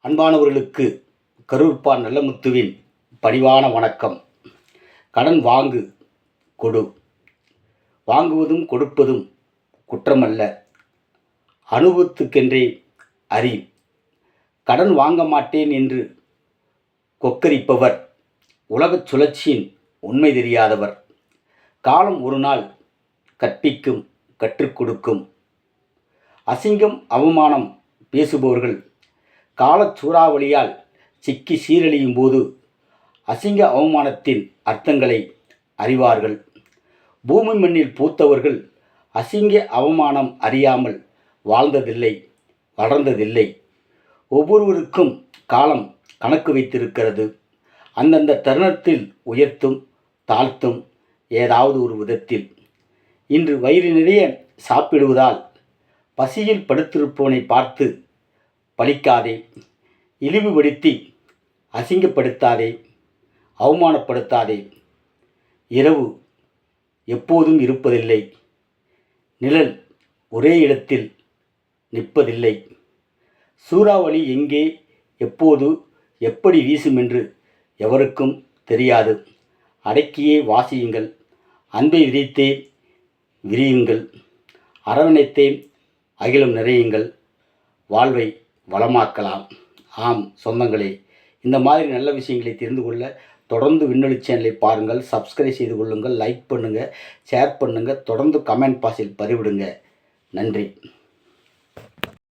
அன்பானவர்களுக்கு கரூர்ப்பா நல்லமுத்துவின் பணிவான வணக்கம். கடன் வாங்கு, கொடு. வாங்குவதும் கொடுப்பதும் குற்றமல்ல, அனுபவத்துக்கென்றே அறி. கடன் வாங்க மாட்டேன் என்று கொக்கரிப்பவர் உலகச் சுழற்சியின் உண்மை தெரியாதவர். காலம் ஒரு நாள் கற்பிக்கும், கற்றுக் கொடுக்கும். அசிங்கம் அவமானம் பேசுபவர்கள் காலச் சூறாவளியால் சிக்கி சீரழியும் போது அசிங்க அவமானத்தின் அர்த்தங்களை அறிவார்கள். பூமி மண்ணில் பூத்தவர்கள் அசிங்க அவமானம் அறியாமல் வாழ்ந்ததில்லை, வளர்ந்ததில்லை. ஒவ்வொருவருக்கும் காலம் கணக்கு வைத்திருக்கிறது. அந்தந்த தருணத்தில் உயர்த்தும் தாழ்த்தும் ஏதாவது ஒரு விதத்தில். இன்று வயிறு நிறைய சாப்பிடுவதால் பசியில் படுத்திருப்பவனை பார்த்து பழிக்காதே, இழிவுபடுத்தி அசிங்கப்படுத்தாதே, அவமானப்படுத்தாதே. இரவு எப்போதும் இருப்பதில்லை, நிழல் ஒரே இடத்தில் நிற்பதில்லை. சூறாவளி எங்கே, எப்போது, எப்படி வீசும் என்று எவருக்கும் தெரியாது. அடக்கியே வாசியுங்கள், அன்பை விதைத்தே விரியுங்கள், அரவணைத்தே அகிலம் நிறையுங்கள், வாழ்வை வளமாக்கலாம். ஆம் சொந்தங்களே, இந்த மாதிரி நல்ல விஷயங்களை தெரிந்து கொள்ள தொடர்ந்து விண்ணொலி சேனலை பாருங்கள். சப்ஸ்கிரைப் செய்து கொள்ளுங்கள், லைக் பண்ணுங்கள், ஷேர் பண்ணுங்கள், தொடர்ந்து கமெண்ட் பாக்ஸில் பதிவிடுங்க. நன்றி.